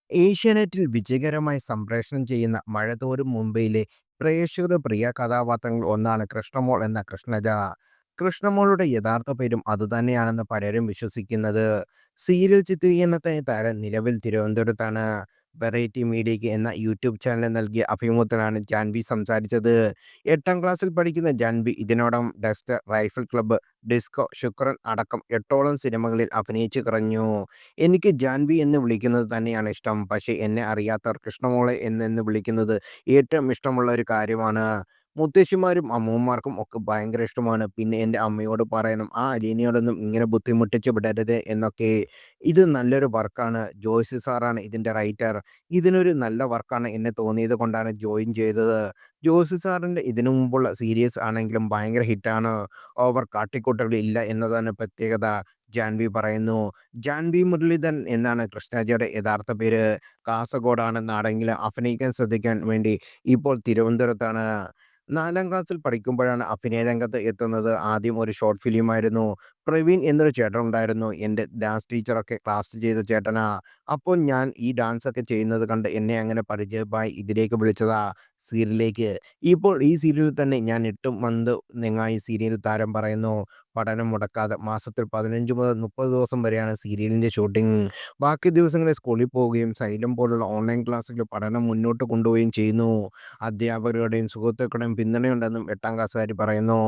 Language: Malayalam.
ഏഷ്യാനെറ്റിൽ വിജയകരമായി സംപ്രേഷണം ചെയ്യുന്ന മഴതോരും മുംബൈയിലെ പ്രേക്ഷകരുടെ പ്രിയ കഥാപാത്രങ്ങളിൽ ഒന്നാണ് കൃഷ്ണമോൾ എന്ന കൃഷ്ണജ. കൃഷ്ണമോളുടെ യഥാർത്ഥ പേരും അതുതന്നെയാണെന്ന് പലരും വിശ്വസിക്കുന്നത്. സീരിയൽ ചിത്രീകരണത്തിന് താരം നിലവിൽ തിരുവനന്തപുരത്താണ്. വെറൈറ്റി മീഡിയയ്ക്ക് എന്ന യൂട്യൂബ് ചാനൽ നൽകിയ അഭിമുഖത്തിലാണ് ജാൻവി സംസാരിച്ചത്. 8ാം ക്ലാസ്സിൽ പഠിക്കുന്ന ജാൻവി ഇതിനോടകം ഡസ്റ്റർ, റൈഫിൾ ക്ലബ്ബ്, ഡിസ്കോ, ശുക്രൻ അടക്കം 8ഓളം സിനിമകളിൽ അഭിനയിച്ചു കഴിഞ്ഞു. എനിക്ക് ജാൻവി എന്ന് വിളിക്കുന്നത് തന്നെയാണ് ഇഷ്ടം. പക്ഷേ എന്നെ അറിയാത്തവർ കൃഷ്ണമോളെ എന്ന് വിളിക്കുന്നത് ഏറ്റവും ഇഷ്ടമുള്ള ഒരു കാര്യമാണ്. മുത്തശ്ശിമാരും അമ്മൂമ്മമാർക്കും ഒക്കെ ഭയങ്കര ഇഷ്ടമാണ്. പിന്നെ എൻ്റെ അമ്മയോട് പറയണം, ആ അലീനയോടൊന്നും ഇങ്ങനെ ബുദ്ധിമുട്ടിച്ച് വിടരുത് എന്നൊക്കെ. ഇത് നല്ലൊരു വർക്കാണ്. ജോയ്സി സാറാണ് ഇതിൻ്റെ റൈറ്റർ. ഇതിനൊരു നല്ല വർക്കാണ് എന്നെ തോന്നിയത് കൊണ്ടാണ് ജോയിൻ ചെയ്തത്. ജോയ്സി സാറിൻ്റെ ഇതിനു മുമ്പുള്ള സീരീസ് ആണെങ്കിലും ഭയങ്കര ഹിറ്റാണ്. ഓവർ കാട്ടിക്കൂട്ടൽ ഇല്ല എന്നതാണ് പ്രത്യേകത. ജാൻവി പറയുന്നു. ജാൻവി മുരളീധരൻ എന്നാണ് കൃഷ്ണജയുടെ യഥാർത്ഥ പേര്. കാസർഗോഡാണ് നാടെങ്കിലും അഭിനയിക്കാൻ ശ്രദ്ധിക്കാൻ വേണ്ടി ഇപ്പോൾ തിരുവനന്തപുരത്താണ്. 4ാം ക്ലാസ്സിൽ പഠിക്കുമ്പോഴാണ് അഭിനയ രംഗത്ത് എത്തുന്നത്. ആദ്യം ഒരു ഷോർട്ട് ഫിലിമായിരുന്നു. പ്രവീൺ എന്നൊരു ചേട്ടനുണ്ടായിരുന്നു. എൻ്റെ ഡാൻസ് ടീച്ചറൊക്കെ ക്ലാസ് ചെയ്ത ചേട്ടനാ. അപ്പോൾ ഞാൻ ഈ ഡാൻസൊക്കെ ചെയ്യുന്നത് കണ്ട് എന്നെ അങ്ങനെ പരിചയമായി ഇതിലേക്ക് വിളിച്ചതാ, സീരിയലിലേക്ക്. ഇപ്പോൾ ഈ സീരിയലിൽ തന്നെ ഞാൻ 8 മന്ത് നെങ്ങായി സീരിയൽ താരം പറയുന്നു. പഠനം മുടക്കാതെ മാസത്തിൽ 15 മുതൽ 30 ദിവസം വരെയാണ് സീരിയലിൻ്റെ ഷൂട്ടിംഗ്. ബാക്കി ദിവസങ്ങളിൽ സ്കൂളിൽ പോവുകയും സൈലം പോലുള്ള ഓൺലൈൻ ക്ലാസ്സുകൾ പഠനം മുന്നോട്ട് കൊണ്ടുപോവുകയും ചെയ്യുന്നു. അധ്യാപകരുടെയും സുഹൃത്തുക്കളുടെയും പിന്തുണയുണ്ടെന്നും 8ാം ക്ലാസ്സുകാരി പറയുന്നു.